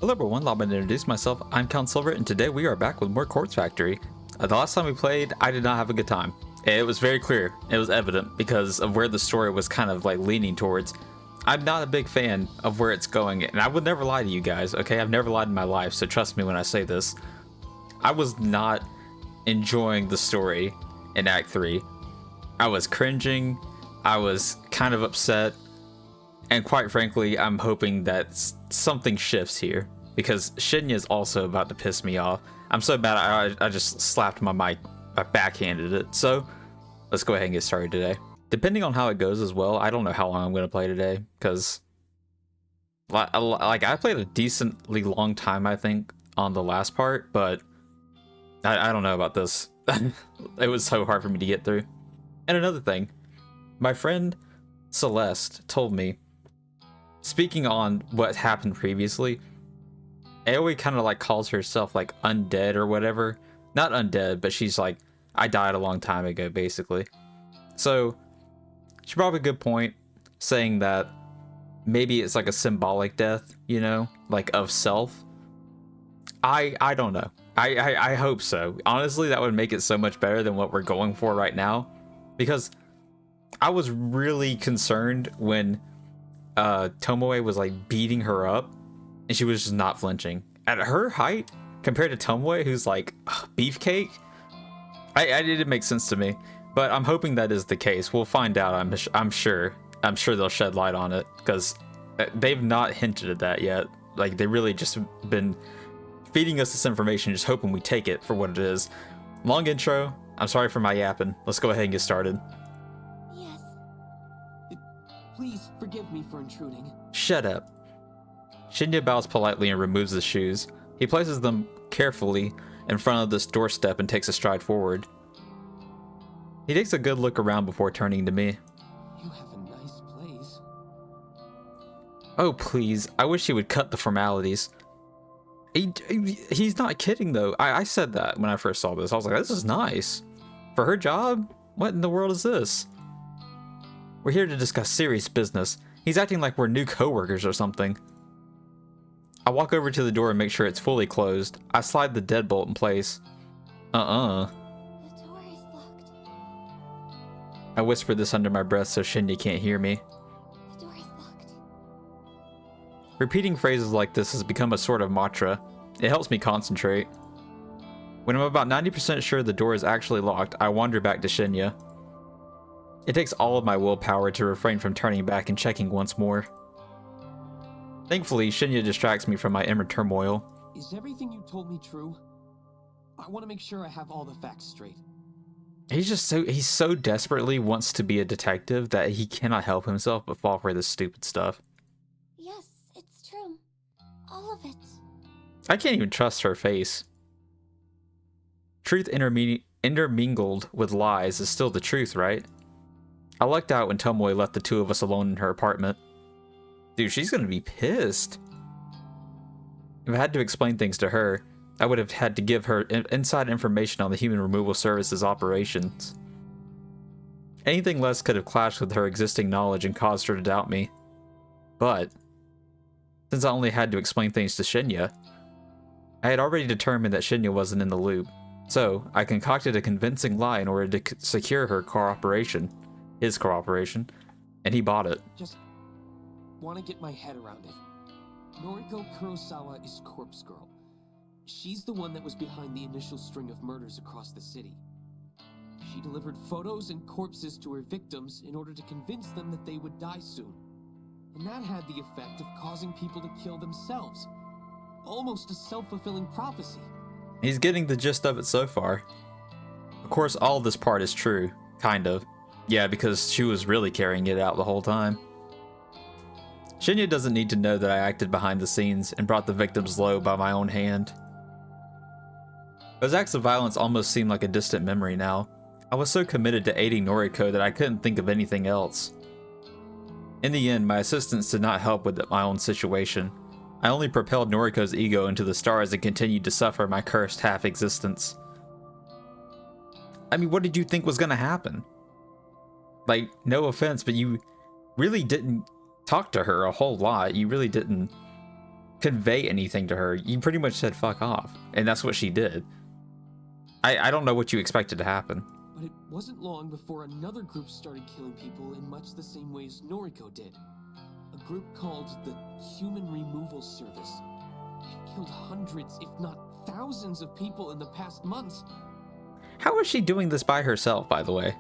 Hello everyone, allow me to introduce myself. I'm Count Silver, and today we are back with more Corpse Factory. The last time we played, I did not have a good time. It was very clear, it was evident, because of where the story was kind of like leaning towards. I'm not a big fan of where it's going, and I would never lie to you guys, okay? I've never lied in my life, so trust me when I say this. I was not enjoying the story in Act 3. I was cringing, I was kind of upset, and quite frankly, I'm hoping that something shifts here, because Shinya is also about to piss me off. I'm so bad I just slapped my mic, I backhanded it. So let's go ahead and get started today. Depending on how it goes as well, I don't know how long I'm going to play today, because like I played a decently long time, I think, on the last part, but I don't know about this. It was so hard for me to get through. And another thing, my friend Celeste told me, speaking on what happened previously, Aoi kind of like calls herself like undead or whatever. Not undead, but she's like, I died a long time ago, basically. So she brought up a good point, saying that maybe it's like a symbolic death, you know, like of self. I don't know. I hope so. Honestly, that would make it so much better than what we're going for right now, because I was really concerned when Tomoe was like beating her up and she was just not flinching. At her height compared to Tomoe, who's like beefcake, I didn't make sense to me, but I'm hoping that is the case. We'll find out. I'm sure they'll shed light on it, because they've not hinted at that yet. Like, they really just been feeding us this information, just hoping we take it for what it is. Long intro. I'm sorry for my yapping. Let's go ahead and get started. Yes. Please forgive me for intruding. Shut up. Shinya bows politely and removes his shoes. He places them carefully in front of this doorstep and takes a stride forward. He takes a good look around before turning to me. You have a nice place. Oh, please. I wish he would cut the formalities. He's not kidding, though. I said that when I first saw this. I was like, this is nice. For her job? What in the world is this? We're here to discuss serious business. He's acting like we're new co-workers or something. I walk over to the door and make sure it's fully closed. I slide the deadbolt in place. The door is locked. I whisper this under my breath so Shindy can't hear me. The door is locked. Repeating phrases like this has become a sort of mantra. It helps me concentrate. When I'm about 90% sure the door is actually locked, I wander back to Shinya. It takes all of my willpower to refrain from turning back and checking once more. Thankfully, Shinya distracts me from my inner turmoil. Is everything you told me true? I want to make sure I have all the facts straight. He's so desperately wants to be a detective that he cannot help himself but fall for this stupid stuff. Yes, it's true. All of it. I can't even trust her face. Truth intermingled with lies is still the truth, right? I lucked out when Tomoe left the two of us alone in her apartment. Dude, she's gonna be pissed. If I had to explain things to her, I would have had to give her inside information on the Human Removal Service's operations. Anything less could have clashed with her existing knowledge and caused her to doubt me. But since I only had to explain things to Shinya, I had already determined that Shinya wasn't in the loop. So I concocted a convincing lie in order to secure his cooperation, and he bought it. Just want to get my head around it. Noriko Kurosawa is Corpse Girl. She's the one that was behind the initial string of murders across the city. She delivered photos and corpses to her victims in order to convince them that they would die soon. And that had the effect of causing people to kill themselves. Almost a self-fulfilling prophecy. He's getting the gist of it so far. Of course, all this part is true. Kind of. Yeah, because she was really carrying it out the whole time. Shinya doesn't need to know that I acted behind the scenes and brought the victims low by my own hand. Those acts of violence almost seem like a distant memory now. I was so committed to aiding Noriko that I couldn't think of anything else. In the end, my assistance did not help with my own situation. I only propelled Noriko's ego into the stars and continued to suffer my cursed half-existence. I mean, what did you think was gonna happen? Like, no offense, but you really didn't talk to her a whole lot. You really didn't convey anything to her. You pretty much said fuck off, and that's what she did. I don't know what you expected to happen. But it wasn't long before another group started killing people in much the same way as Noriko did. A group called the Human Removal Service. They've killed hundreds, if not thousands of people in the past months. How is she doing this by herself, by the way?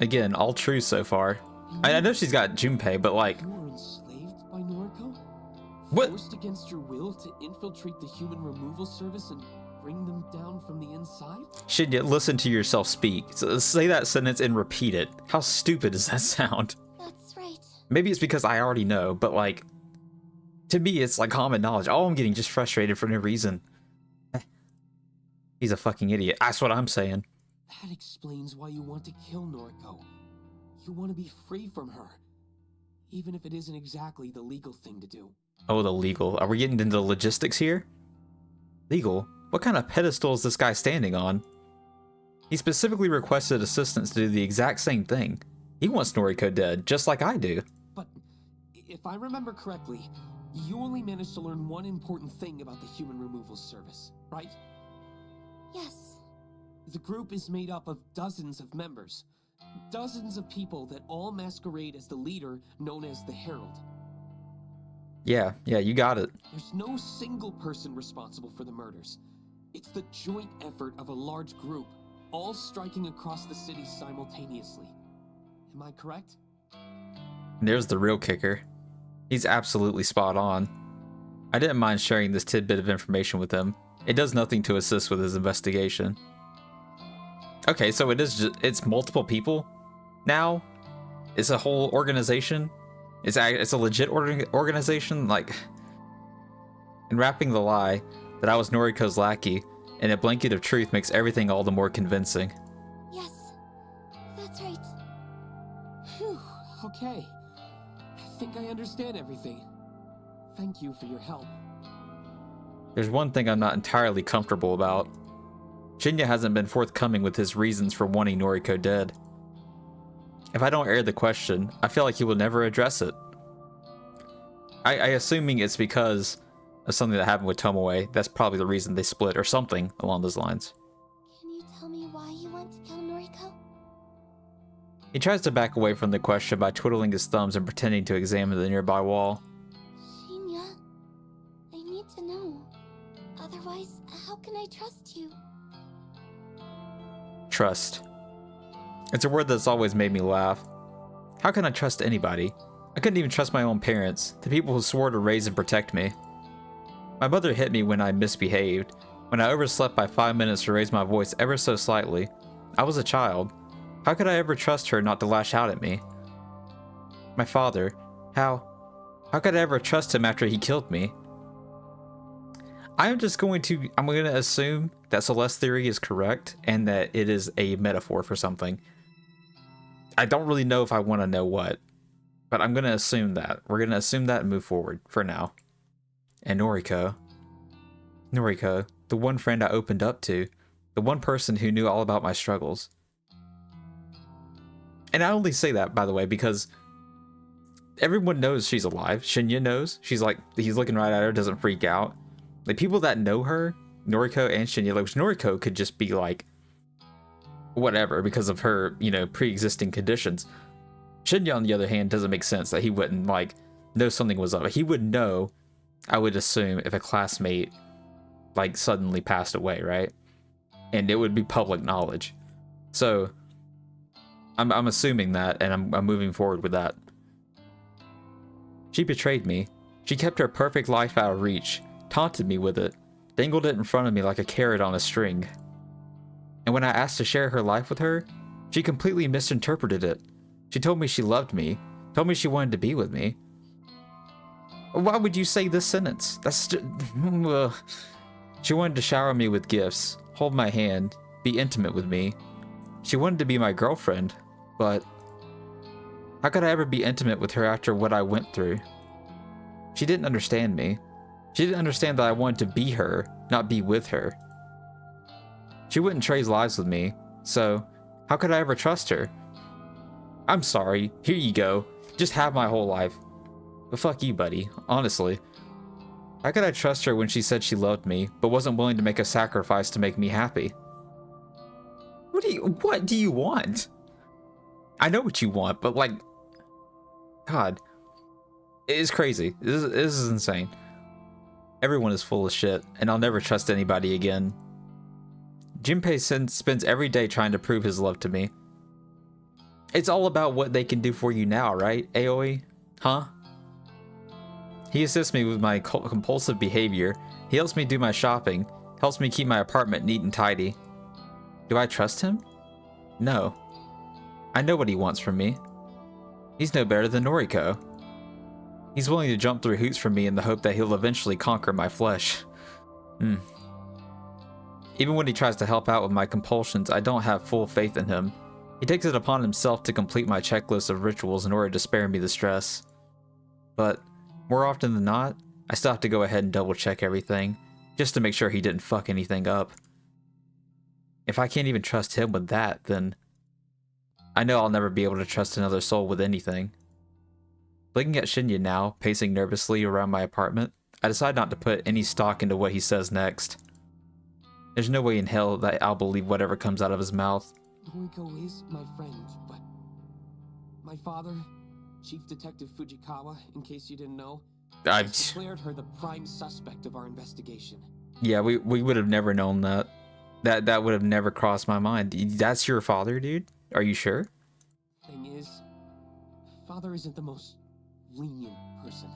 Again, all true so far. I know she's got Junpei, but like... You were enslaved by Noriko? What? Forced against your will to infiltrate the Human Removal Service and bring them down from the inside? Shinya, listen to yourself speak. Say that sentence and repeat it. How stupid does that sound? That's right. Maybe it's because I already know, but like... To me, it's like common knowledge. Oh, I'm getting just frustrated for no reason. He's a fucking idiot. That's what I'm saying. That explains why you want to kill Noriko. You want to be free from her. Even if it isn't exactly the legal thing to do. Oh, the legal. Are we getting into the logistics here? Legal? What kind of pedestal is this guy standing on? He specifically requested assistance to do the exact same thing. He wants Noriko dead, just like I do. But if I remember correctly, you only managed to learn one important thing about the Human Removal Service, right? Yes. The group is made up of dozens of members. Dozens of people that all masquerade as the leader known as the Herald. Yeah, you got it. There's no single person responsible for the murders. It's the joint effort of a large group, all striking across the city simultaneously. Am I correct? There's the real kicker. He's absolutely spot on. I didn't mind sharing this tidbit of information with him. It does nothing to assist with his investigation. Okay, so it's multiple people now? It's a whole organization? It's a legit organization? Like, in wrapping the lie that I was Noriko's lackey, and a blanket of truth makes everything all the more convincing. Yes. That's right. Phew, okay. I think I understand everything. Thank you for your help. There's one thing I'm not entirely comfortable about. Shinya hasn't been forthcoming with his reasons for wanting Noriko dead. If I don't air the question, I feel like he will never address it. I assuming it's because of something that happened with Tomoe. That's probably the reason they split, or something along those lines. Can you tell me why you want to kill Noriko? He tries to back away from the question by twiddling his thumbs and pretending to examine the nearby wall. Shinya, I need to know. Otherwise, how can I trust you? Trust. It's a word that's always made me laugh. How can I trust anybody? I couldn't even trust my own parents, the people who swore to raise and protect me. My mother hit me when I misbehaved, when I overslept by 5 minutes to raise my voice ever so slightly. I was a child. How could I ever trust her not to lash out at me? My father. How could I ever trust him after he killed me? I'm going to assume that Celeste's theory is correct and that it is a metaphor for something. I don't really know if I want to know what, but I'm going to assume that. We're going to assume that and move forward for now. And Noriko, the one friend I opened up to, the one person who knew all about my struggles. And I only say that, by the way, because everyone knows she's alive. Shinya knows. She's like, he's looking right at her, doesn't freak out. Like, people that know her, Noriko and Shinya, like, Noriko could just be like, whatever, because of her, pre-existing conditions. Shinya, on the other hand, doesn't make sense that he wouldn't, like, know something was up. He would know, I would assume, if a classmate, like, suddenly passed away, right? And it would be public knowledge. So, I'm assuming that, and I'm moving forward with that. She betrayed me. She kept her perfect life out of reach, taunted me with it, dangled it in front of me like a carrot on a string. And when I asked to share her life with her, she completely misinterpreted it. She told me she loved me, told me she wanted to be with me. Why would you say this sentence? She wanted to shower me with gifts, hold my hand, be intimate with me. She wanted to be my girlfriend, but how could I ever be intimate with her after what I went through? She didn't understand me. She didn't understand that I wanted to be her, not be with her. She wouldn't trade lives with me, so how could I ever trust her? I'm sorry, here you go. Just have my whole life. But fuck you, buddy, honestly. How could I trust her when she said she loved me, but wasn't willing to make a sacrifice to make me happy? What do you want? I know what you want, but like, God, it is crazy. This is insane. Everyone is full of shit, and I'll never trust anybody again. Junpei spends every day trying to prove his love to me. It's all about what they can do for you now, right, Aoi? Huh? He assists me with my compulsive behavior. He helps me do my shopping, helps me keep my apartment neat and tidy. Do I trust him? No. I know what he wants from me. He's no better than Noriko. He's willing to jump through hoops for me in the hope that he'll eventually conquer my flesh. Even when he tries to help out with my compulsions, I don't have full faith in him. He takes it upon himself to complete my checklist of rituals in order to spare me the stress. But more often than not, I still have to go ahead and double check everything, just to make sure he didn't fuck anything up. If I can't even trust him with that, then I know I'll never be able to trust another soul with anything. Looking at Shinya now, pacing nervously around my apartment, I decide not to put any stock into what he says next. There's no way in hell that I'll believe whatever comes out of his mouth. Noriko is my friend, but my father, Chief Detective Fujikawa, in case you didn't know, declared her the prime suspect of our investigation. Yeah, we would have never known that. That would have never crossed my mind. That's your father, dude? Are you sure? Thing is, father isn't the most lenient person.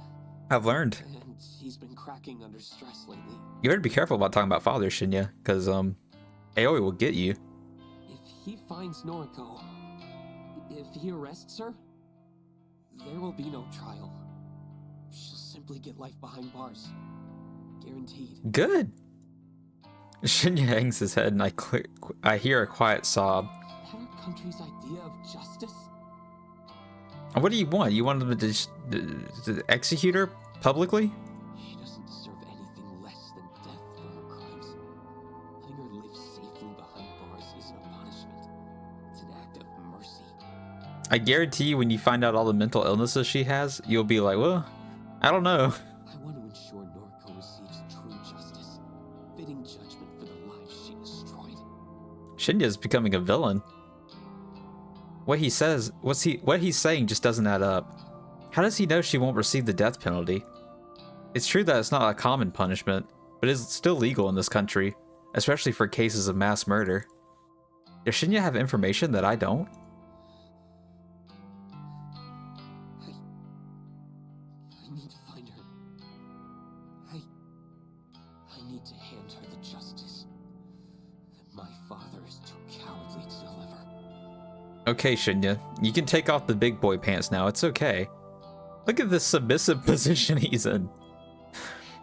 I've learned. And he's been cracking under stress lately. You better be careful about talking about father, Shinya, because Aoi will get you. If he finds Noriko, if he arrests her, there will be no trial. She'll simply get life behind bars. Guaranteed. Good. Shinya hangs his head and I hear a quiet sob. Is that our country's idea of justice? What do you want? You want them to just to execute her publicly? She doesn't deserve anything less than death for her crimes. Letting her live safely behind bars isn't a punishment. It's an act of mercy. I guarantee you when you find out all the mental illnesses she has, you'll be like, well, I don't know. I want to ensure Noriko receives true justice, fitting judgment for the lives she destroyed. Shinya's becoming a villain. What he says, what he's saying just doesn't add up. How does he know she won't receive the death penalty? It's true that it's not a common punishment, but it's still legal in this country, especially for cases of mass murder. Does Shinya have information that I don't? I need to find her. I need to hand her the justice that my father is too cowardly to deliver. Okay, Shinya, you can take off the big boy pants now, it's okay. Look at this submissive position he's in.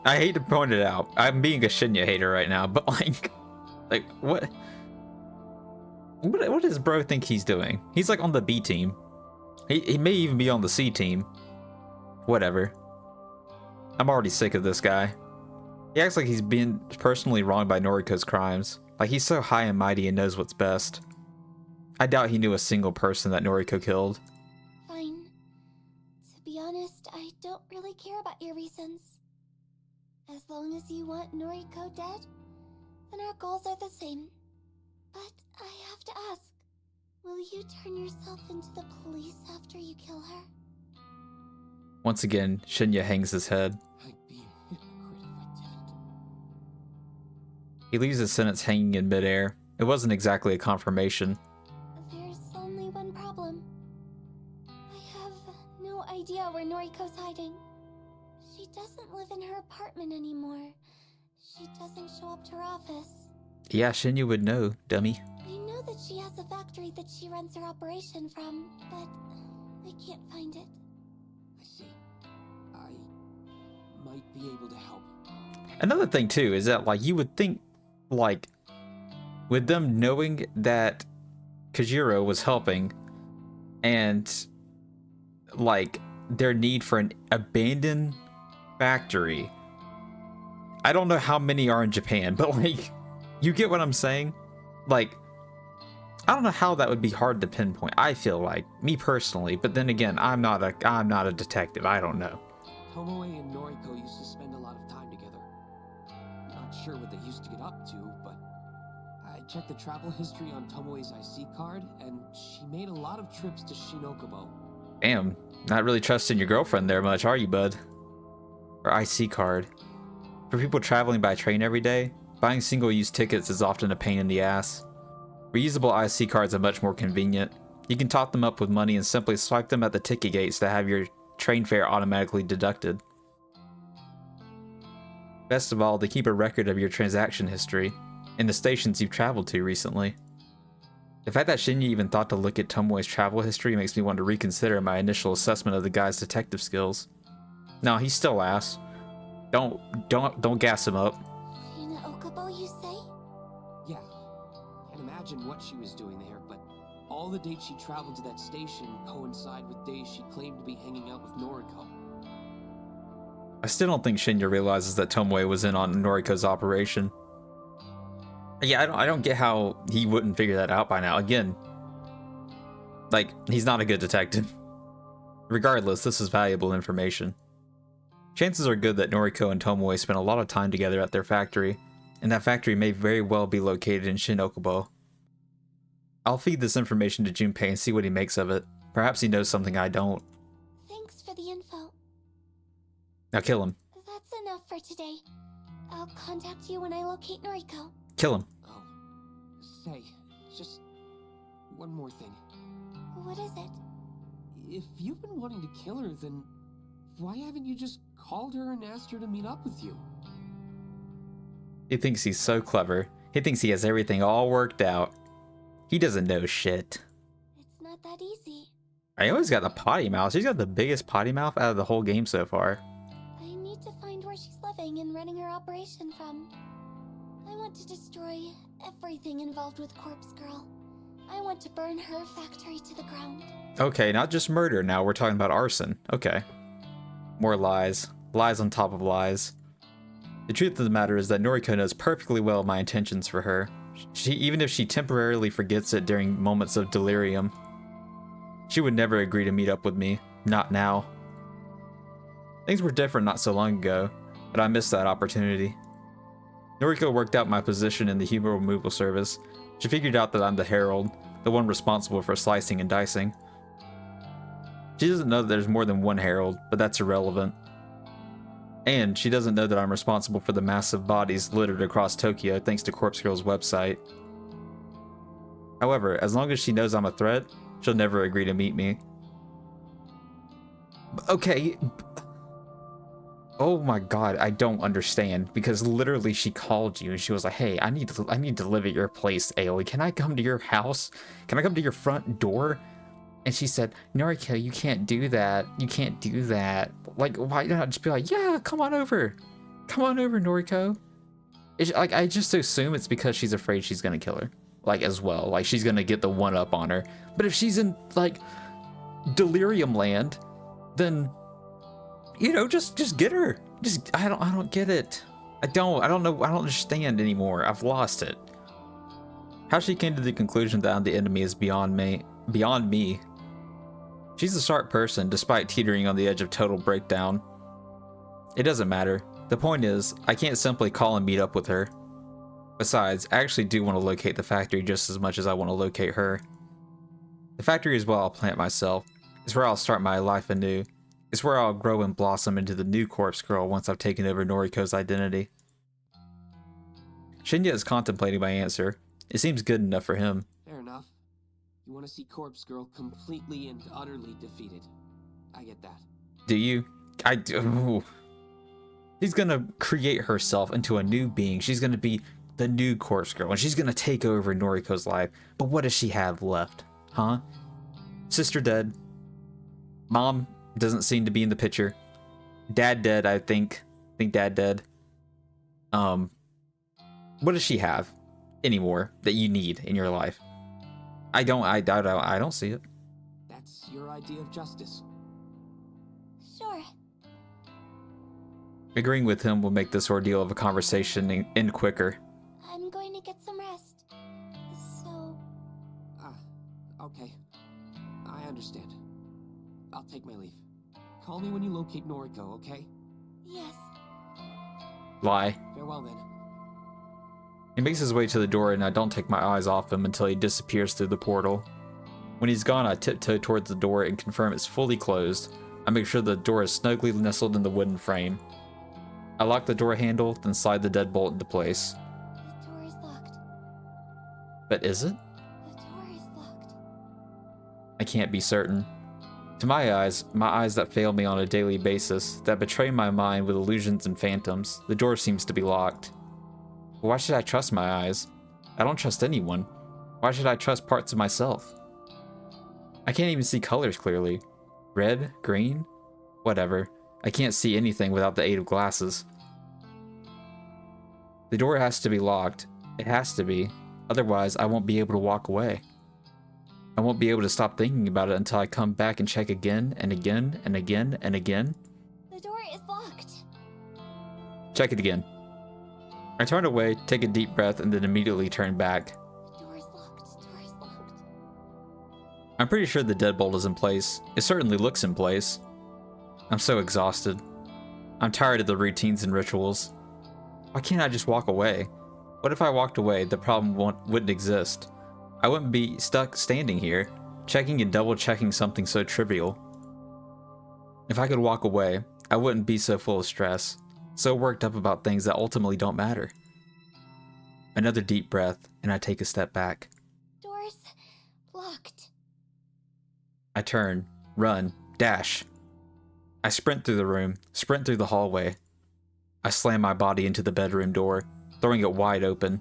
I hate to point it out, I'm being a Shinya hater right now, but like what does bro think he's doing? He's like on the B team. He may even be on the C team. Whatever. I'm already sick of this guy. He acts like he's been personally wronged by Noriko's crimes. Like he's so high and mighty and knows what's best. I doubt he knew a single person that Noriko killed. Fine. To be honest, I don't really care about your reasons. As long as you want Noriko dead, then our goals are the same. But I have to ask, will you turn yourself into the police after you kill her? Once again, Shinya hangs his head. I'd be a hypocrite if I didn't. He leaves his sentence hanging in midair. It wasn't exactly a confirmation. There's only one problem. I have no idea where Noriko's hiding. She doesn't live in her apartment anymore. She doesn't show up to her office. Yeah, Shinya would know, dummy. I know that she has a factory that she runs her operation from, but I can't find it. I see. I might be able to help. Another thing too is that like you would think like with them knowing that Kajiro was helping and like their need for an abandoned factory. I don't know how many are in Japan, but like you get what I'm saying? Like I don't know how that would be hard to pinpoint. I feel like me personally, but then again, I'm not a detective. I don't know. Tomoe and Noriko used to spend a lot of time together. sure what they used to get up to, but I checked the travel history on Tomoe's IC card, and she made a lot of trips to Shinokubo. Damn, not really trusting your girlfriend there much, are you, bud? Or IC card. For people traveling by train every day, buying single-use tickets is often a pain in the ass. Reusable IC cards are much more convenient. You can top them up with money and simply swipe them at the ticket gates to have your train fare automatically deducted. Best of all, they keep a record of your transaction history and the stations you've traveled to recently. The fact that Shinya even thought to look at Tomoe's travel history makes me want to reconsider my initial assessment of the guy's detective skills. No, he's still ass. Don't gas him up. Shinokubo, you say? Yeah, can't imagine what she was doing there, but all the dates she traveled to that station coincide with days she claimed to be hanging out with Noriko. I still don't think Shinya realizes that Tomoe was in on Noriko's operation. Yeah, I don't get how he wouldn't figure that out by now. Again, like, he's not a good detective. Regardless, this is valuable information. Chances are good that Noriko and Tomoe spent a lot of time together at their factory, and that factory may very well be located in Shinokubo. I'll feed this information to Junpei and see what he makes of it. Perhaps he knows something I don't. Thanks for the info. Now kill him. That's enough for today. I'll contact you when I locate Noriko. Kill him. Oh, say, just one more thing. What is it? If you've been wanting to kill her, then why haven't you just called her and asked her to meet up with you? He thinks he's so clever. He thinks he has everything all worked out. He doesn't know shit. It's not that easy. I always got the potty mouth. She's got the biggest potty mouth out of the whole game so far. I need to find where she's living and running her operation from. I want to destroy everything involved with Corpse Girl. I want to burn her factory to the ground. Okay, not just murder now, we're talking about arson. Okay. More lies. Lies on top of lies. The truth of the matter is that Noriko knows perfectly well my intentions for her. Even if she temporarily forgets it during moments of delirium, she would never agree to meet up with me. Not now. Things were different not so long ago, but I missed that opportunity. Noriko worked out my position in the human removal service. She figured out that I'm the herald, the one responsible for slicing and dicing. She doesn't know that there's more than one herald, but that's irrelevant. And she doesn't know that I'm responsible for the massive bodies littered across Tokyo thanks to Corpse Girl's website. However, as long as she knows I'm a threat, she'll never agree to meet me. Okay. Oh my god, I don't understand, because literally she called you and she was like, hey, I need to live at your place, Aoi. Can I come to your house? Can I come to your front door? And she said, Noriko, you can't do that. You can't do that. Like, why not just be like, yeah, come on over. Come on over, Noriko. It's, like, I just assume it's because she's afraid she's gonna kill her. Like, as well. Like, she's gonna get the one up on her. But if she's in, like, delirium land, then, you know, just get her. I don't get it. I don't know. I don't understand anymore. I've lost it. How she came to the conclusion that the enemy is beyond me. She's a sharp person, despite teetering on the edge of total breakdown. It doesn't matter. The point is, I can't simply call and meet up with her. Besides, I actually do want to locate the factory just as much as I want to locate her. The factory is where I'll plant myself. It's where I'll start my life anew. It's where I'll grow and blossom into the new Corpse Girl once I've taken over Noriko's identity. Shinya is contemplating my answer. It seems good enough for him. Fair enough. You want to see Corpse Girl completely and utterly defeated. I get that. Do you? I do. She's gonna create herself into a new being. She's gonna be the new Corpse Girl, and she's gonna take over Noriko's life. But what does she have left? Huh? Sister dead. Mom doesn't seem to be in the picture. Dad dead, I think. Dad dead. What does she have anymore that you need in your life? I don't see it. That's your idea of justice. Sure. Agreeing with him will make this ordeal of a conversation end quicker. I'm going to get some rest. So... Okay. I understand. I'll take my leave. Call me when you locate Noriko, okay? yes. Lie. Farewell then. He makes his way to the door and I don't take my eyes off him until he disappears through the portal. When he's gone, I tiptoe towards the door and confirm it's fully closed. I make sure the door is snugly nestled in the wooden frame. I lock the door handle, then slide the deadbolt into place. The door is locked. But is it? The door is locked. I can't be certain. To my eyes that fail me on a daily basis, that betray my mind with illusions and phantoms, the door seems to be locked. But why should I trust my eyes? I don't trust anyone. Why should I trust parts of myself? I can't even see colors clearly. Red? Green? Whatever. I can't see anything without the aid of glasses. The door has to be locked. It has to be. Otherwise, I won't be able to walk away. I won't be able to stop thinking about it until I come back and check again and again and again and again. The door is locked. Check it again. I turn away, take a deep breath, and then immediately turn back. The door is locked. The door is locked. I'm pretty sure the deadbolt is in place. It certainly looks in place. I'm so exhausted. I'm tired of the routines and rituals. Why can't I just walk away? What if I walked away, the problem wouldn't exist? I wouldn't be stuck standing here, checking and double checking something so trivial. If I could walk away, I wouldn't be so full of stress, so worked up about things that ultimately don't matter. Another deep breath, and I take a step back. Door's locked. I turn, run, dash. I sprint through the room, sprint through the hallway. I slam my body into the bedroom door, throwing it wide open.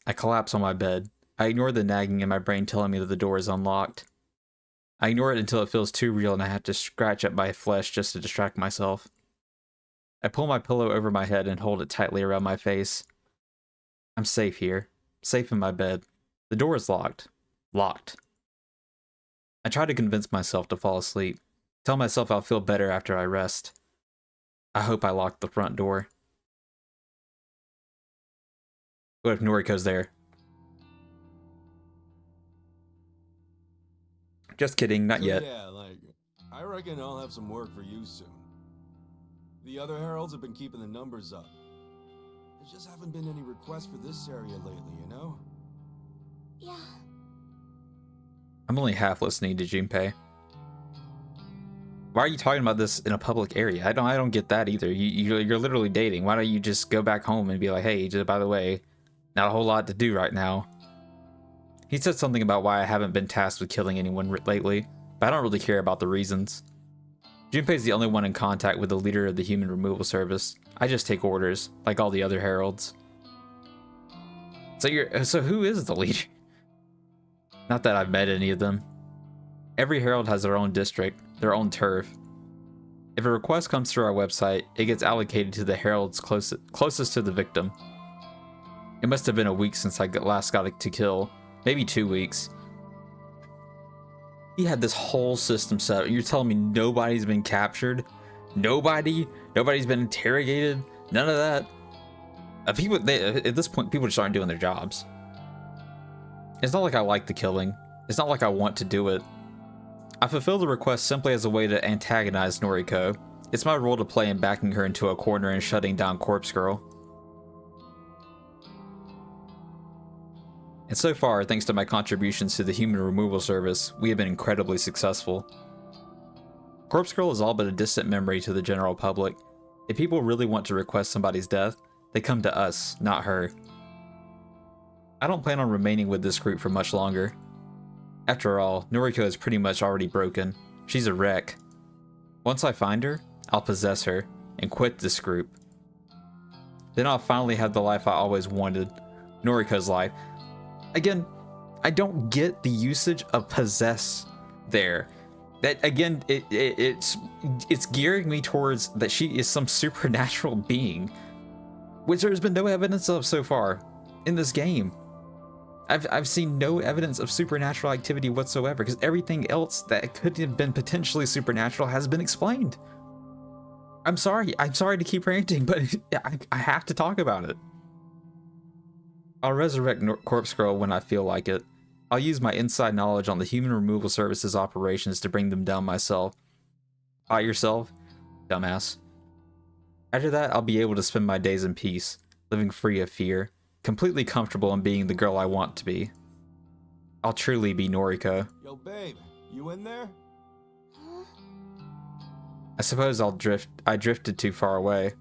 I collapse on my bed. I ignore the nagging in my brain telling me that the door is unlocked. I ignore it until it feels too real and I have to scratch at my flesh just to distract myself. I pull my pillow over my head and hold it tightly around my face. I'm safe here, safe in my bed. The door is locked. Locked. I try to convince myself to fall asleep. Tell myself I'll feel better after I rest. I hope I locked the front door. What if Noriko's there? Just kidding, not yet. Yeah, I reckon I'll have some work for you soon. The other heralds have been keeping the numbers up. There just haven't been any requests for this area lately, you know? Yeah. I'm only half listening to Junpei. Why are you talking about this in a public area? I don't get that either. You're literally dating. Why don't you just go back home and be like, hey, just by the way, not a whole lot to do right now. He said something about why I haven't been tasked with killing anyone lately, but I don't really care about the reasons. Junpei's the only one in contact with the leader of the human removal service. I just take orders, like all the other heralds. So who is the leader? Not that I've met any of them. Every herald has their own district, their own turf. If a request comes through our website, it gets allocated to the heralds closest to the victim. It must have been a week since I last got it to kill. Maybe 2 weeks. He had this whole system set up. You're telling me nobody's been captured? Nobody's been interrogated? None of that? At this point, people just aren't doing their jobs. It's not like I like the killing. It's not like I want to do it. I fulfill the request simply as a way to antagonize Noriko. It's my role to play in backing her into a corner and shutting down Corpse Girl. And so far, thanks to my contributions to the human removal service, we have been incredibly successful. Corpse Girl is all but a distant memory to the general public. If people really want to request somebody's death, they come to us, not her. I don't plan on remaining with this group for much longer. After all, Noriko is pretty much already broken. She's a wreck. Once I find her, I'll possess her and quit this group. Then I'll finally have the life I always wanted, Noriko's life. Again, I don't get the usage of possess there. That again, it's gearing me towards that she is some supernatural being, which there's been no evidence of so far in this game. I've seen no evidence of supernatural activity whatsoever, because everything else that could have been potentially supernatural has been explained. I'm sorry to keep ranting, but I have to talk about it. I'll resurrect Corpse Girl when I feel like it. I'll use my inside knowledge on the Human Removal Service's operations to bring them down myself. By yourself? Dumbass. After that, I'll be able to spend my days in peace, living free of fear, completely comfortable in being the girl I want to be. I'll truly be Noriko. Yo, babe, you in there? Huh? I suppose I drifted too far away.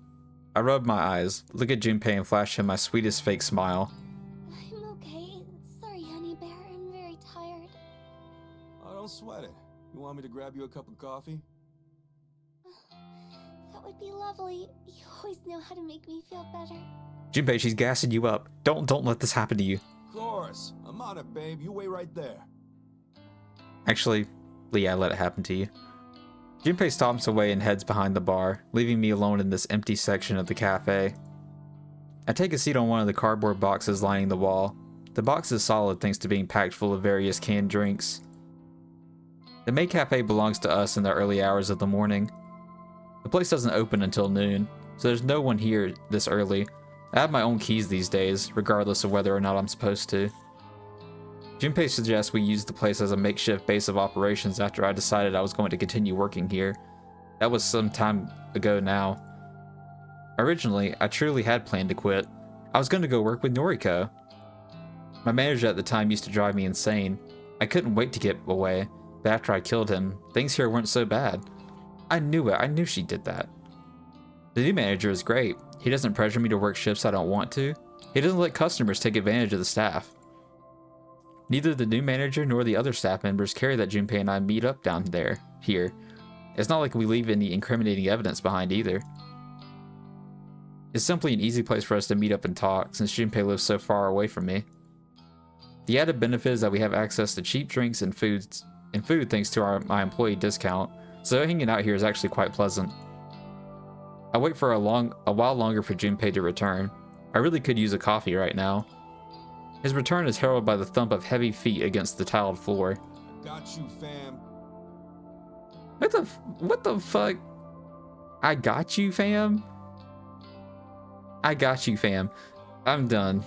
I rubbed my eyes, look at Junpei and flash him my sweetest fake smile. I'm okay. Sorry, honey bear. I'm very tired. Oh, don't sweat it. You want me to grab you a cup of coffee? That would be lovely. You always know how to make me feel better. Junpei, she's gassing you up. Don't let this happen to you. Of course. I'm on it, babe. You wait right there. Actually, Lee, I let it happen to you. Junpei stomps away and heads behind the bar, leaving me alone in this empty section of the cafe. I take a seat on one of the cardboard boxes lining the wall. The box is solid thanks to being packed full of various canned drinks. The maid cafe belongs to us in the early hours of the morning. The place doesn't open until noon, so there's no one here this early. I have my own keys these days, regardless of whether or not I'm supposed to. Junpei suggests we use the place as a makeshift base of operations after I decided I was going to continue working here. That was some time ago now. Originally, I truly had planned to quit. I was going to go work with Noriko. My manager at the time used to drive me insane. I couldn't wait to get away, but after I killed him, things here weren't so bad. I knew it. I knew she did that. The new manager is great. He doesn't pressure me to work shifts I don't want to. He doesn't let customers take advantage of the staff. Neither the new manager nor the other staff members care that Junpei and I meet up here. It's not like we leave any incriminating evidence behind either. It's simply an easy place for us to meet up and talk, since Junpei lives so far away from me. The added benefit is that we have access to cheap drinks and food thanks to my employee discount, so hanging out here is actually quite pleasant. I wait for a while longer for Junpei to return. I really could use a coffee right now. His return is heralded by the thump of heavy feet against the tiled floor. Got you, fam. What the fuck? I got you, fam? I got you, fam. I'm done.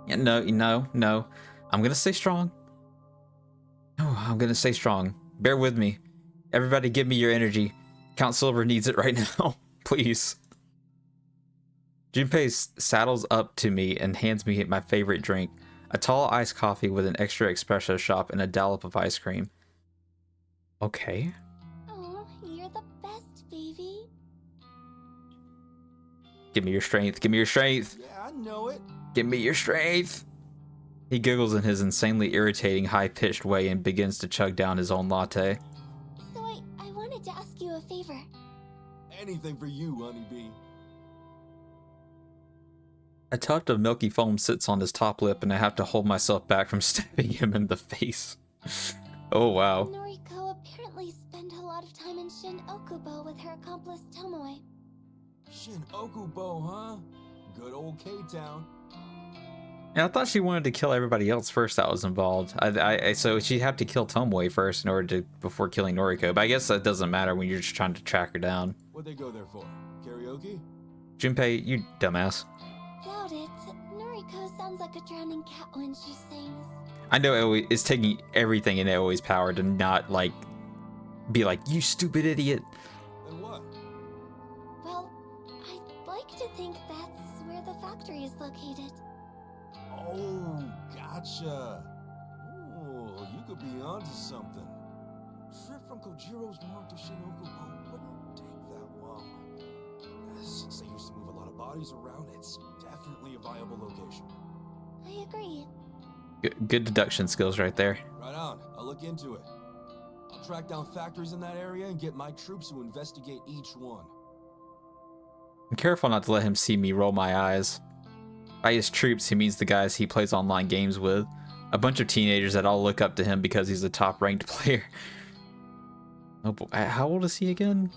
No. I'm gonna stay strong. No, I'm gonna stay strong. Bear with me. Everybody give me your energy. Count Silver needs it right now. Please. Junpei saddles up to me and hands me my favorite drink, a tall iced coffee with an extra espresso shot and a dollop of ice cream. Okay. Oh, you're the best, baby. Give me your strength. Give me your strength. Yeah, I know it. Give me your strength. He giggles in his insanely irritating, high-pitched way and begins to chug down his own latte. So I wanted to ask you a favor. Anything for you, honeybee. A tuft of milky foam sits on his top lip and I have to hold myself back from stabbing him in the face. Oh wow. Noriko apparently spent a lot of time in Shin Okubo with her accomplice Tomoe. Shin Okubo, huh? Good old K-Town. And I thought she wanted to kill everybody else first that was involved. So she'd have to kill Tomoe first in order before killing Noriko. But I guess that doesn't matter when you're just trying to track her down. What'd they go there for? Karaoke? Junpei, you dumbass. Doubt it. Noriko sounds like a drowning cat when she sings. I know it's taking everything in Aoi's power to not, like, be like, you stupid idiot. Then what? Well, I'd like to think that's where the factory is located. Oh, gotcha. Oh, you could be onto something. Trip from Kojiro's mark to Shin Okubo wouldn't take that long. Since they used to move a lot of bodies around, it's definitely a viable location. I agree. Good deduction skills right there. Right on. I'll look into it. I'll track down factories in that area and get my troops to investigate each one. I'm careful not to let him see me roll my eyes. By his troops, he means the guys he plays online games with. A bunch of teenagers that all look up to him because he's a top-ranked player. Oh boy, how old is he again?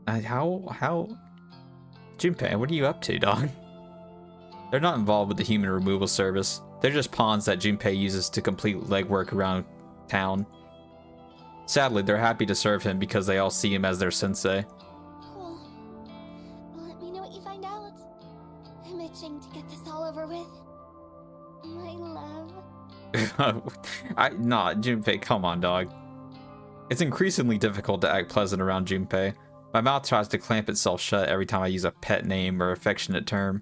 How? Junpei, what are you up to, dog? They're not involved with the human removal service. They're just pawns that Junpei uses to complete legwork around town. Sadly, they're happy to serve him because they all see him as their sensei. Cool. Well, let me know what you find out. I'm itching to get this all over with. My love. Nah, Junpei, come on, dog. It's increasingly difficult to act pleasant around Junpei. My mouth tries to clamp itself shut every time I use a pet name or affectionate term.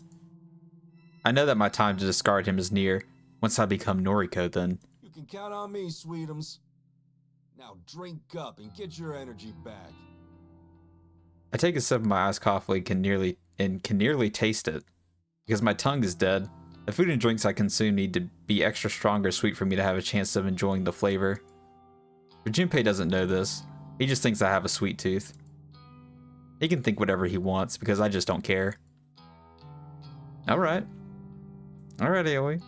I know that my time to discard him is near. Once I become Noriko, then. You can count on me, sweetums. Now drink up and get your energy back. I take a sip of my iced coffee and can nearly taste it. Because my tongue is dead, the food and drinks I consume need to be extra strong or sweet for me to have a chance of enjoying the flavor. But Junpei doesn't know this. He just thinks I have a sweet tooth. He can think whatever he wants because I just don't care. Alright. Alright, Aoi.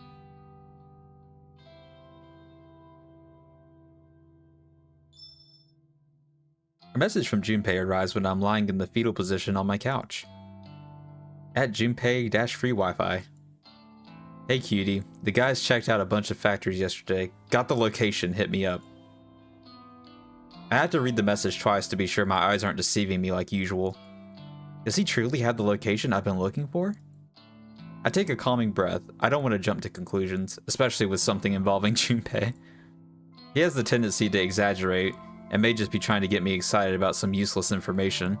A message from Junpei arrives when I'm lying in the fetal position on my couch. At Junpei-free Wi-Fi. Hey cutie, the guys checked out a bunch of factories yesterday. Got the location, hit me up. I had to read the message twice to be sure my eyes aren't deceiving me like usual. Does he truly have the location I've been looking for? I take a calming breath. I don't want to jump to conclusions, especially with something involving Junpei. He has the tendency to exaggerate, and may just be trying to get me excited about some useless information.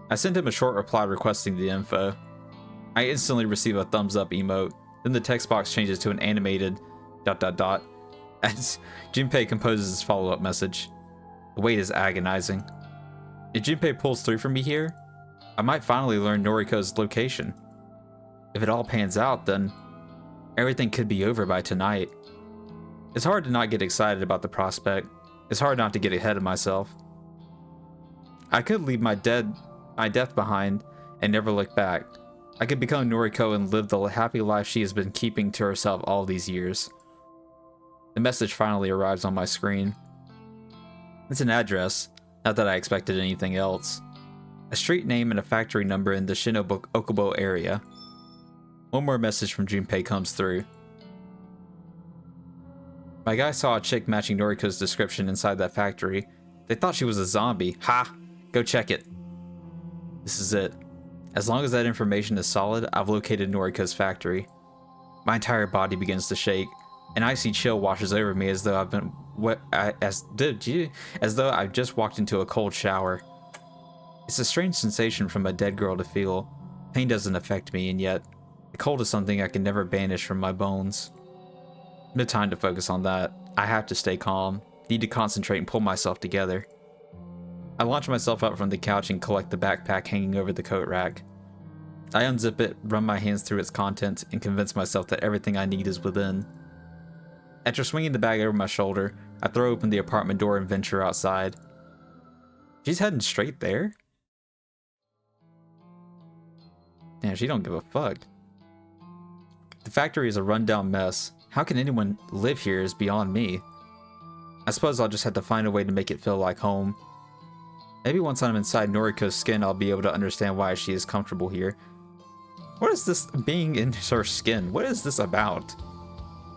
I send him a short reply requesting the info. I instantly receive a thumbs up emote, then the text box changes to an animated ... as Junpei composes his follow-up message. The wait is agonizing. If Junpei pulls through for me here, I might finally learn Noriko's location. If it all pans out, then everything could be over by tonight. It's hard to not get excited about the prospect. It's hard not to get ahead of myself. I could leave my death behind and never look back. I could become Noriko and live the happy life she has been keeping to herself all these years. The message finally arrives on my screen. It's an address, not that I expected anything else. A street name and a factory number in the Shinobukubo area. One more message from Junpei comes through. My guy saw a chick matching Noriko's description inside that factory. They thought she was a zombie. Ha! Go check it. This is it. As long as that information is solid, I've located Noriko's factory. My entire body begins to shake. An icy chill washes over me as though as though I've just walked into a cold shower. It's a strange sensation from a dead girl to feel. Pain doesn't affect me, and yet the cold is something I can never banish from my bones. No time to focus on that. I have to stay calm. Need to concentrate and pull myself together. I launch myself out from the couch and collect the backpack hanging over the coat rack. I unzip it, run my hands through its contents, and convince myself that everything I need is within. After swinging the bag over my shoulder, I throw open the apartment door and venture outside. She's heading straight there? Damn, she don't give a fuck. The factory is a rundown mess. How can anyone live here is beyond me. I suppose I'll just have to find a way to make it feel like home. Maybe once I'm inside Noriko's skin, I'll be able to understand why she is comfortable here. What is this being in her skin? What is this about?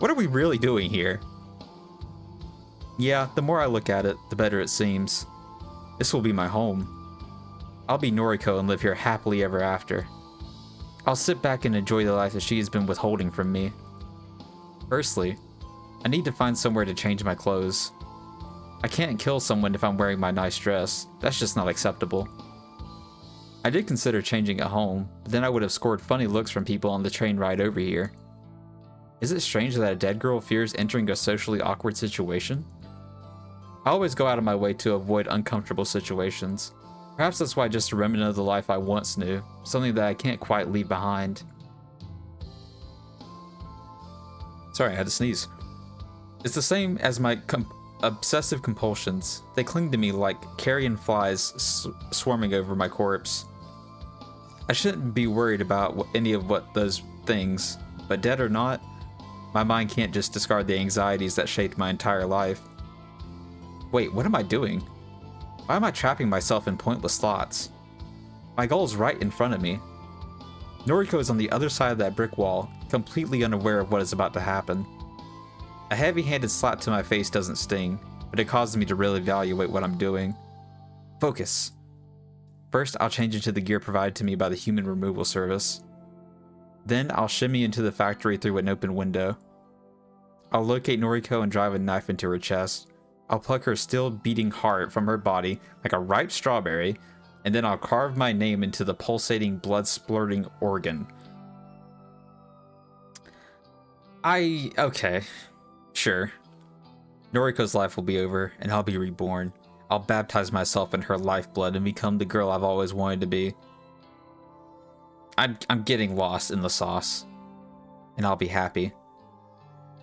What are we really doing here? Yeah, the more I look at it, the better it seems. This will be my home. I'll be Noriko and live here happily ever after. I'll sit back and enjoy the life that she has been withholding from me. Firstly, I need to find somewhere to change my clothes. I can't kill someone if I'm wearing my nice dress. That's just not acceptable. I did consider changing at home, but then I would have scored funny looks from people on the train ride over here. Is it strange that a dead girl fears entering a socially awkward situation? I always go out of my way to avoid uncomfortable situations. Perhaps that's why just a remnant of the life I once knew, something that I can't quite leave behind. Sorry, I had to sneeze. It's the same as my obsessive compulsions. They cling to me like carrion flies swarming over my corpse. I shouldn't be worried about any of those things, but dead or not, my mind can't just discard the anxieties that shaped my entire life. Wait, what am I doing? Why am I trapping myself in pointless thoughts? My goal is right in front of me. Noriko is on the other side of that brick wall, completely unaware of what is about to happen. A heavy-handed slap to my face doesn't sting, but it causes me to really evaluate what I'm doing. Focus. First, I'll change into the gear provided to me by the human removal service. Then, I'll shimmy into the factory through an open window. I'll locate Noriko and drive a knife into her chest. I'll pluck her still beating heart from her body like a ripe strawberry, and then I'll carve my name into the pulsating, blood-splurting organ. Okay. Sure. Noriko's life will be over, and I'll be reborn. I'll baptize myself in her lifeblood and become the girl I've always wanted to be. I'm getting lost in the sauce, and I'll be happy.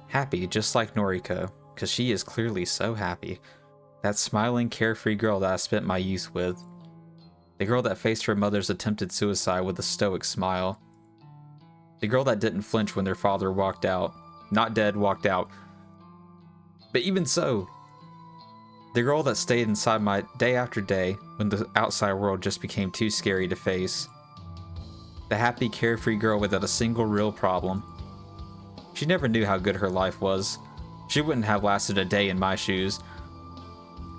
Happy, just like Noriko, because she is clearly so happy. That smiling, carefree girl that I spent my youth with. The girl that faced her mother's attempted suicide with a stoic smile. The girl that didn't flinch when their father walked out. Not dead, walked out. But even so, the girl that stayed inside my day after day when the outside world just became too scary to face. The happy, carefree girl without a single real problem. She never knew how good her life was. She wouldn't have lasted a day in my shoes.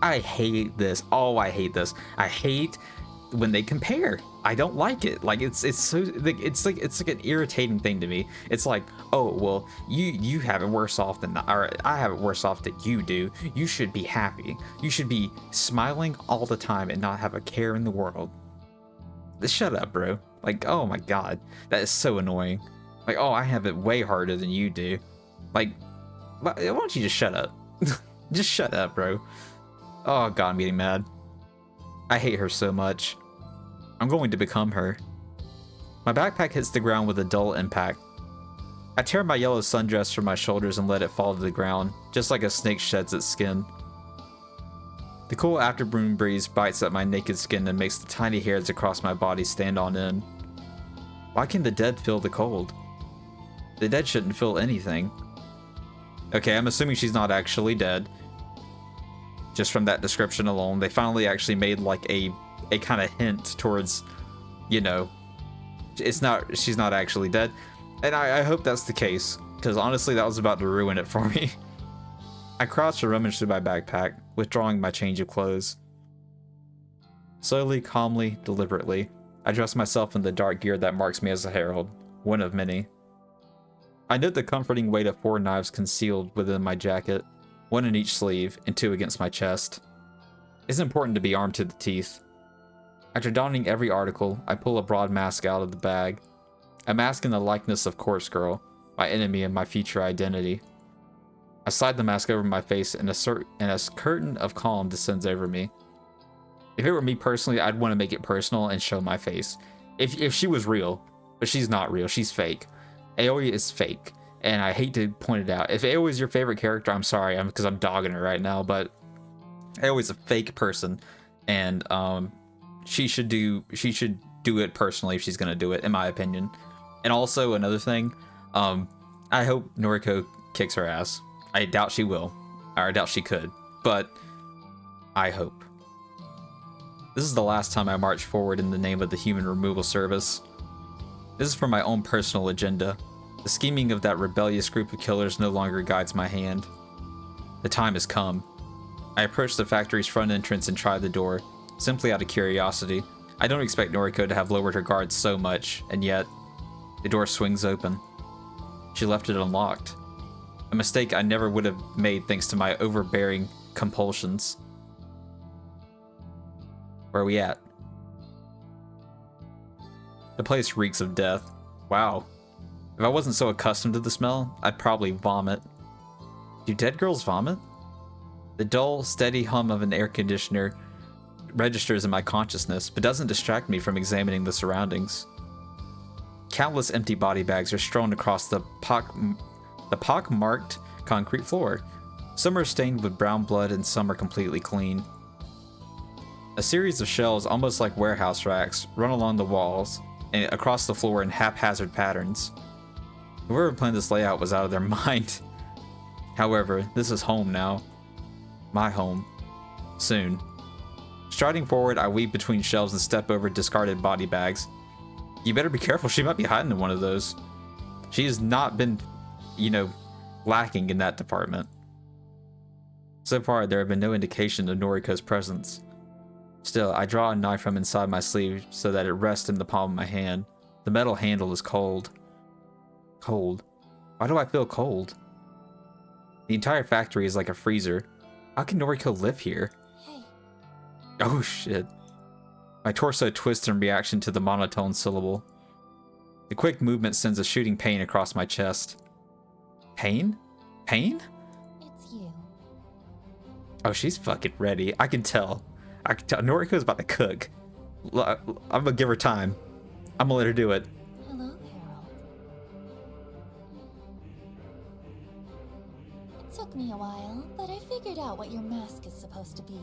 I hate this. Oh, I hate this. I hate when they compare. I don't like it. Like it's so like it's like an irritating thing to me. It's like, oh well, you have it worse off than, or I have it worse off than you do. You should be happy. You should be smiling all the time and not have a care in the world. Shut up, bro. Like, oh my god, that is so annoying. Like, oh, I have it way harder than you do. Like, why don't you just shut up? Just shut up, bro. Oh god, I'm getting mad. I hate her so much. I'm going to become her. My backpack hits the ground with a dull impact. I tear my yellow sundress from my shoulders and let it fall to the ground, just like a snake sheds its skin. The cool afternoon breeze bites at my naked skin and makes the tiny hairs across my body stand on end. Why can the dead feel the cold? The dead shouldn't feel anything. Okay, I'm assuming she's not actually dead. Just from that description alone, they finally actually made like a kind of hint towards, you know, she's not actually dead. And I hope that's the case, because honestly that was about to ruin it for me. I crouched and rummaged through my backpack, withdrawing my change of clothes. Slowly, calmly, deliberately, I dress myself in the dark gear that marks me as a herald, one of many. I note the comforting weight of 4 knives concealed within my jacket, 1 in each sleeve, and 2 against my chest. It's important to be armed to the teeth. After donning every article, I pull a broad mask out of the bag. A mask in the likeness of Corpse Girl, my enemy and my future identity. I slide the mask over my face and a curtain of calm descends over me. If it were me personally, I'd want to make it personal and show my face. If she was real, but she's not real, she's fake. Aoi is fake, and I hate to point it out. If Aoi is your favorite character, I'm sorry, because I'm dogging her right now, but Aoi's a fake person, and she should do it personally if she's gonna do it, in my opinion. And also another thing, I hope Noriko kicks her ass. I doubt she will, or I doubt she could, but I hope. This is the last time I march forward in the name of the Human Removal Service. This is for my own personal agenda. The scheming of that rebellious group of killers no longer guides my hand. The time has come. I approach the factory's front entrance and try the door, simply out of curiosity. I don't expect Noriko to have lowered her guard so much, and yet, the door swings open. She left it unlocked. A mistake I never would have made thanks to my overbearing compulsions. Where are we at? The place reeks of death. Wow. If I wasn't so accustomed to the smell, I'd probably vomit. Do dead girls vomit? The dull, steady hum of an air conditioner registers in my consciousness, but doesn't distract me from examining the surroundings. Countless empty body bags are strewn across the pock-marked concrete floor. Some are stained with brown blood and some are completely clean. A series of shelves, almost like warehouse racks, run along the walls and across the floor in haphazard patterns. Whoever planned this layout was out of their mind. However, this is home now. My home. Soon. Striding forward, I weave between shelves and step over discarded body bags. You better be careful, she might be hiding in one of those. She has not been, lacking in that department. So far, there have been no indication of Noriko's presence. Still, I draw a knife from inside my sleeve so that it rests in the palm of my hand. The metal handle is cold. Cold? Why do I feel cold? The entire factory is like a freezer. How can Noriko live here? Hey. Oh shit. My torso twists in reaction to the monotone syllable. The quick movement sends a shooting pain across my chest. Pain? Pain? It's you. Oh, she's fucking ready. I can tell. I can tell. Noriko's about to cook. I'm gonna give her time. I'm gonna let her do it. Hello, Harold. It took me a while, but I figured out what your mask is supposed to be.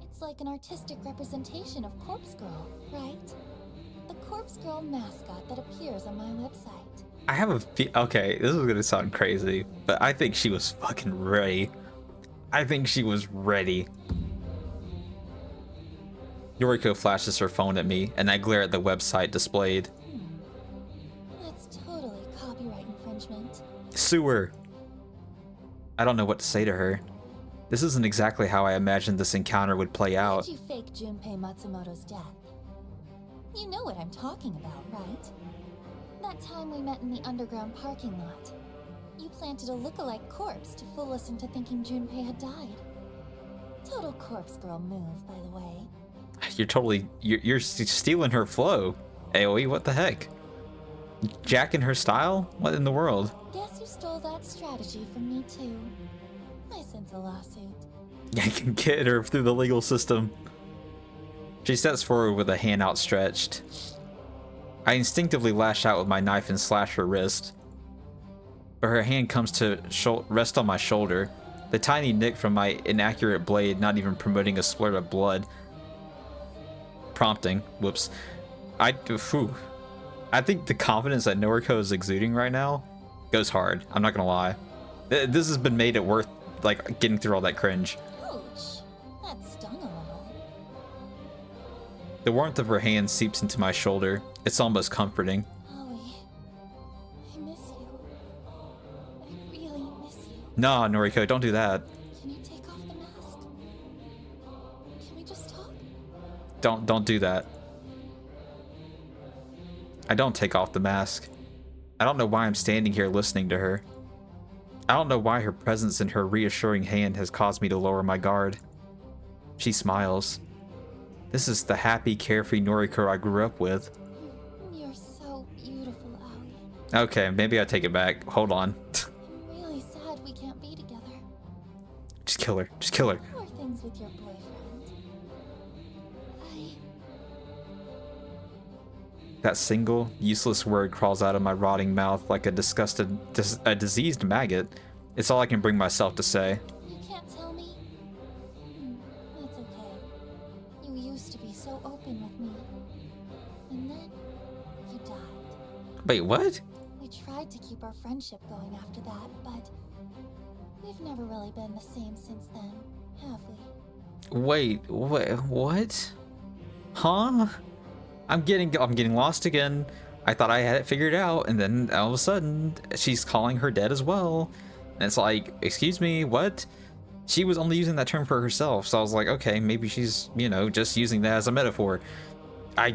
It's like an artistic representation of Corpse Girl, right? The Corpse Girl mascot that appears on my website. I have a okay, this is gonna sound crazy, but I think she was fucking ready. I think she was ready. Noriko flashes her phone at me, and I glare at the website displayed. That's totally copyright infringement. Sue her. I don't know what to say to her. This isn't exactly how I imagined this encounter would play out. Why'd you fake Junpei Matsumoto's death? You know what I'm talking about, right? That time we met in the underground parking lot. You planted a look-alike corpse to fool us into thinking Junpei had died. Total Corpse Girl move, by the way. You're stealing her flow. AoE, what the heck? Jacking her style? What in the world? Guess you stole that strategy from me too. I sense a lawsuit. I can get her through the legal system. She steps forward with a hand outstretched. I instinctively lash out with my knife and slash her wrist. But her hand comes to rest on my shoulder, the tiny nick from my inaccurate blade not even promoting a splurt of blood. Prompting, whoops. I think the confidence that Noriko is exuding right now goes hard. I'm not gonna lie. This has been made it worth like getting through all that cringe. Ouch! That stung a little. The warmth of her hand seeps into my shoulder. It's almost comforting. Aoi, I miss you. I really miss you. Nah, Noriko, don't do that. Can you take off the mask? Can we just talk? Don't do that. I don't take off the mask. I don't know why I'm standing here listening to her. I don't know why her presence and her reassuring hand has caused me to lower my guard. She smiles. This is the happy, carefree Noriko I grew up with. You're so beautiful, Aoi. Okay, maybe I take it back. Hold on. I'm really sad we can't be together. Just kill her. Just kill her. How are things with your boyfriend? That single, useless word crawls out of my rotting mouth like a diseased maggot. It's all I can bring myself to say. You can't tell me? That's okay. You used to be so open with me. And then, you died. Wait, what? We tried to keep our friendship going after that, but we've never really been the same since then, have we? Wait, what? Huh? I'm getting lost again. I thought I had it figured out, and then all of a sudden, she's calling her dead as well. And it's like, excuse me, what? She was only using that term for herself, so I was like, okay, maybe she's, just using that as a metaphor. Now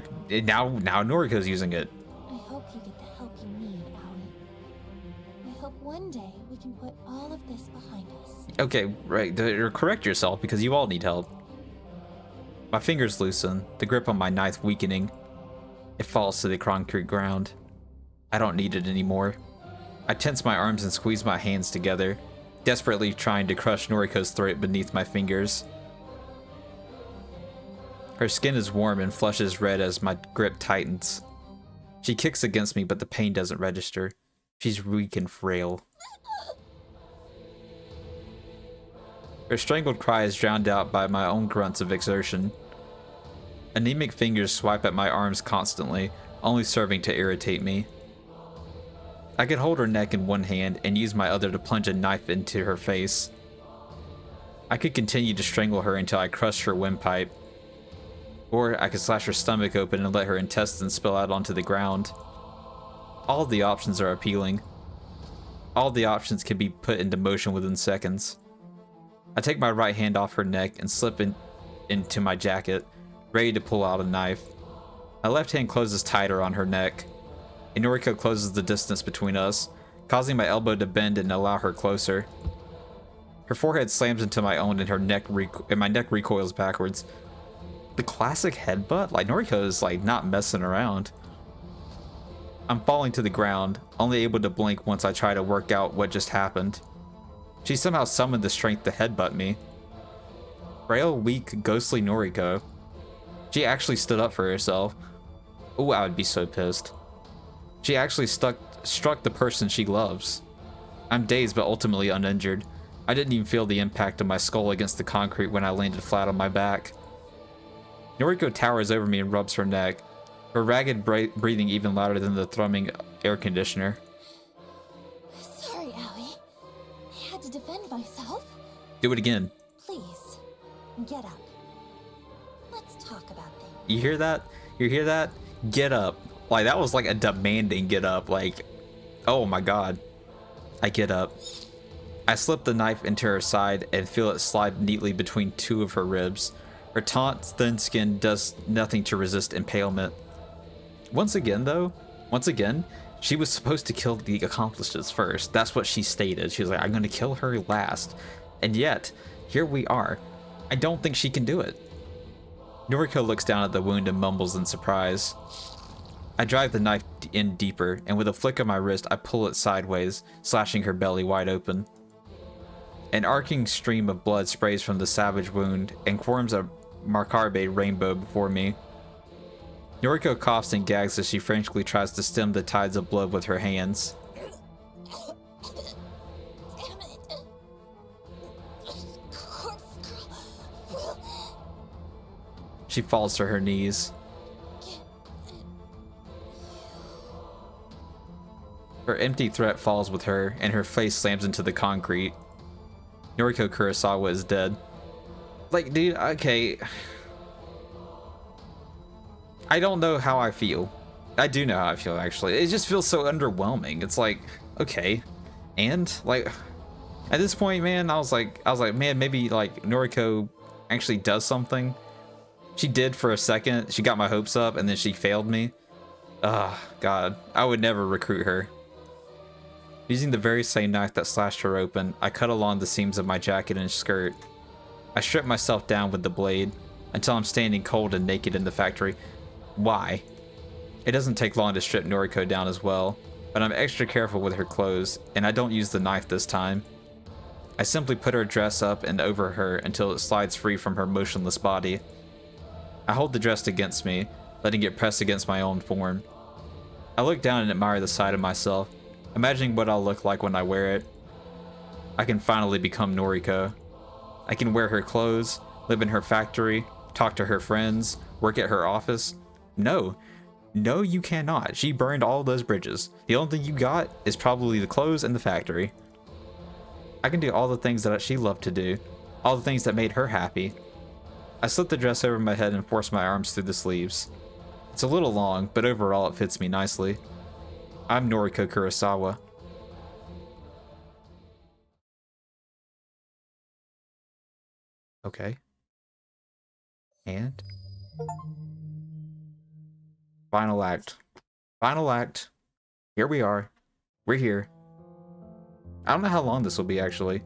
Noriko's using it. I hope you get the help you need, Aoi. I hope one day we can put all of this behind us. Okay, right, correct yourself, because you all need help. My fingers loosen, the grip on my knife weakening. It falls to the concrete ground. I don't need it anymore. I tense my arms and squeeze my hands together, desperately trying to crush Noriko's throat beneath my fingers. Her skin is warm and flushes red as my grip tightens. She kicks against me, but the pain doesn't register. She's weak and frail. Her strangled cry is drowned out by my own grunts of exertion. Anemic fingers swipe at my arms constantly, only serving to irritate me. I could hold her neck in one hand and use my other to plunge a knife into her face. I could continue to strangle her until I crushed her windpipe. Or I could slash her stomach open and let her intestines spill out onto the ground. All of the options are appealing. All the options can be put into motion within seconds. I take my right hand off her neck and slip into my jacket, ready to pull out a knife. My left hand closes tighter on her neck, and Noriko closes the distance between us, causing my elbow to bend and allow her closer. Her forehead slams into my own and my neck recoils backwards. The classic headbutt? Like, Noriko is like not messing around. I'm falling to the ground, only able to blink once I try to work out what just happened. She somehow summoned the strength to headbutt me. Frail, weak, ghostly Noriko. She actually stood up for herself. Ooh, I would be so pissed. She actually struck the person she loves. I'm dazed but ultimately uninjured. I didn't even feel the impact of my skull against the concrete when I landed flat on my back. Noriko towers over me and rubs her neck, her ragged breathing even louder than the thrumming air conditioner. Sorry, Aoi. I had to defend myself. Do it again. Please, get up. Let's talk about things. You hear that? You hear that? Get up. Like, that was like a demanding get up. Like, oh my god. I get up. I slip the knife into her side and feel it slide neatly between two of her ribs. Her taut, thin skin does nothing to resist impalement. Once again, she was supposed to kill the accomplices first. That's what she stated. She was like, I'm going to kill her last. And yet, here we are. I don't think she can do it. Noriko looks down at the wound and mumbles in surprise. I drive the knife in deeper, and with a flick of my wrist, I pull it sideways, slashing her belly wide open. An arcing stream of blood sprays from the savage wound and forms a macabre rainbow before me. Noriko coughs and gags as she frantically tries to stem the tides of blood with her hands. Damn it. Corpse girl will... She falls to her knees. Her empty threat falls with her, and her face slams into the concrete. Noriko Kurosawa is dead. Like, dude, okay. I don't know how I feel. I do know how I feel, actually. It just feels so underwhelming. It's like, okay. And, like, at this point, man, I was like, man, maybe, like, Noriko actually does something. She did for a second. She got my hopes up, and then she failed me. God. I would never recruit her. Using the very same knife that slashed her open, I cut along the seams of my jacket and skirt. I strip myself down with the blade, until I'm standing cold and naked in the factory. Why? It doesn't take long to strip Noriko down as well, but I'm extra careful with her clothes, and I don't use the knife this time. I simply put her dress up and over her until it slides free from her motionless body. I hold the dress against me, letting it press against my own form. I look down and admire the side of myself, imagining what I'll look like when I wear it. I can finally become Noriko. I can wear her clothes, live in her factory, talk to her friends, work at her office. No, you cannot. She burned all those bridges. The only thing you got is probably the clothes and the factory. I can do all the things that she loved to do, all the things that made her happy. I slip the dress over my head and force my arms through the sleeves. It's a little long, but overall it fits me nicely. I'm Noriko Kurosawa. Okay. And? Final act. Final act. Here we are. We're here. I don't know how long this will be, actually.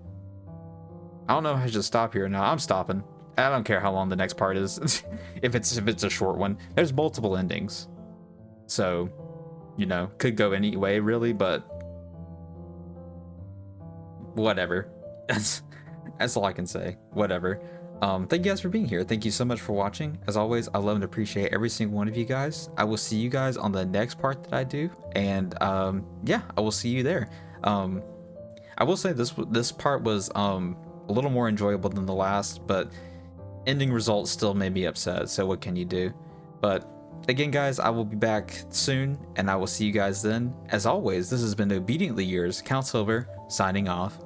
I don't know if I should stop here or not. I'm stopping. I don't care how long the next part is. if it's a short one. There's multiple endings. So, you know, could go any way, really, but whatever. That's all I can say. Whatever. Thank you guys for being here. Thank you so much for watching. As always, I love and appreciate every single one of you guys. I will see you guys on the next part that I do, and yeah, I will see you there. I will say this part was a little more enjoyable than the last, but ending results still made me upset, so what can you do? But again, guys, I will be back soon, and I will see you guys then. As always, this has been Obediently Yours, Count Silver, signing off.